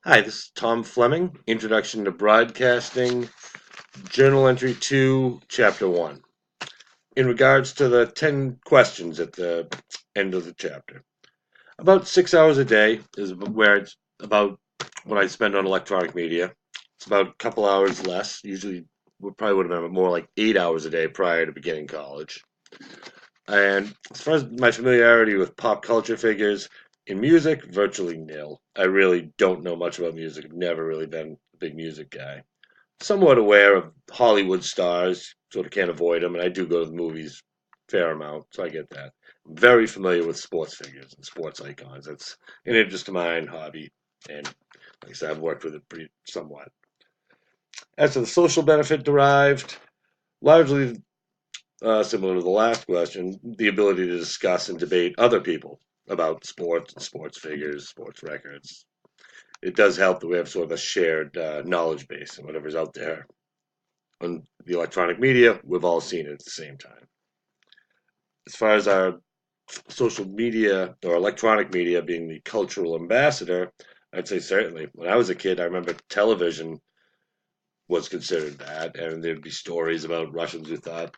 Hi, this is Tom Fleming, Introduction to Broadcasting, Journal Entry 2, Chapter 1. In regards to the 10 questions at the end of the chapter, about 6 hours a day is where it's about what I spend on electronic media. It's about a couple hours less. Usually, we probably would have been more like 8 hours a day prior to beginning college. And as far as my familiarity with pop culture figures, in music, virtually nil. I really don't know much about music. I've never really been a big music guy. Somewhat aware of Hollywood stars, sort of can't avoid them, and I do go to the movies a fair amount, so I get that. I'm very familiar with sports figures and sports icons. That's an interest of mine, hobby, and like I said, I've worked with it pretty somewhat. As to the social benefit derived, largely similar to the last question, the ability to discuss and debate other people about sports and sports figures, sports records. It does help that we have sort of a shared knowledge base and whatever's out there on the electronic media, we've all seen it at the same time. As far as our social media or electronic media being the cultural ambassador, I'd say certainly. When I was a kid, I remember television was considered that, and there'd be stories about Russians who thought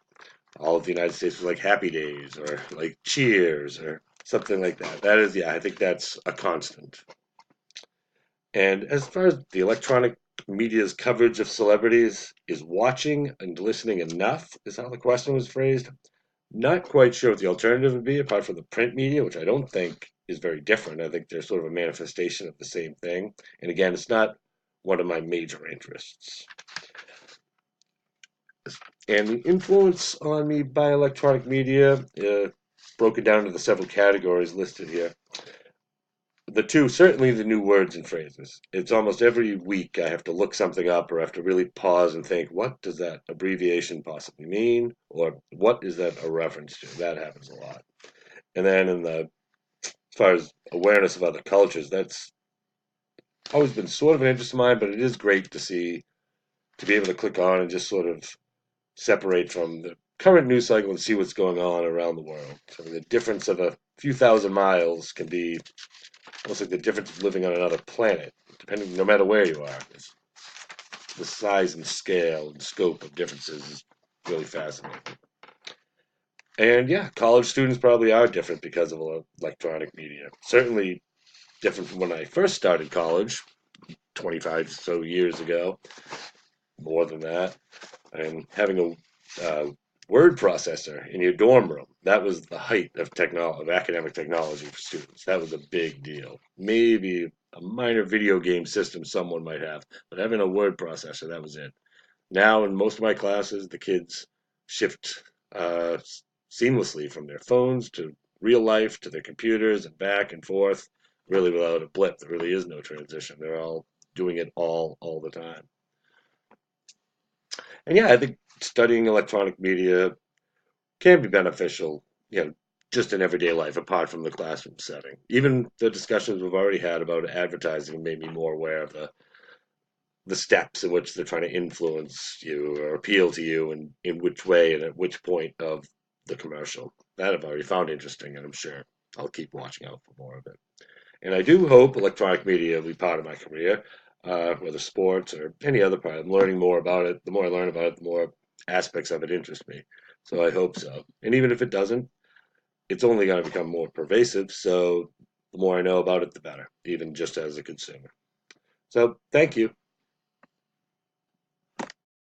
all of the United States was like Happy Days or like Cheers or something like that. That is, yeah, I think that's a constant. And as far as the electronic media's coverage of celebrities, is watching and listening enough? Is how the question was phrased. Not quite sure what the alternative would be, apart from the print media, which I don't think is very different. I think they're sort of a manifestation of the same thing. And again, it's not one of my major interests. And the influence on me by electronic media, broken down into the several categories listed here. The two, certainly the new words and phrases. It's almost every week I have to look something up or have to really pause and think, what does that abbreviation possibly mean? Or what is that a reference to? That happens a lot. And then as far as awareness of other cultures, that's always been sort of an interest of mine, but it is great to see, to be able to click on and just sort of separate from the current news cycle and see what's going on around the world. So the difference of a few thousand miles can be almost like the difference of living on another planet, depending, no matter where you are. The size and scale and scope of differences is really fascinating. And yeah, college students probably are different because of electronic media. Certainly different from when I first started college, 25 so years ago, more than that. And having a word processor in your dorm room, that was the height of technology, of academic technology for students. That was a big deal. Maybe a minor video game system someone might have, but having a word processor, that was it. Now, in most of my classes, the kids shift uh, seamlessly from their phones to real life to their computers and back and forth, really without a blip. There really is no transition. They're all doing it all the time. And yeah, I think studying electronic media can be beneficial, just in everyday life, apart from the classroom setting. Even the discussions we've already had about advertising made me more aware of the steps in which they're trying to influence you or appeal to you and in which way and at which point of the commercial. That I've already found interesting, and I'm sure I'll keep watching out for more of it. And I do hope electronic media will be part of my career, whether sports or any other part. I'm learning more about it. The more I learn about it, the more aspects of it interest me. So I hope so. And even if it doesn't, it's only going to become more pervasive. So the more I know about it, the better, even just as a consumer. So thank you.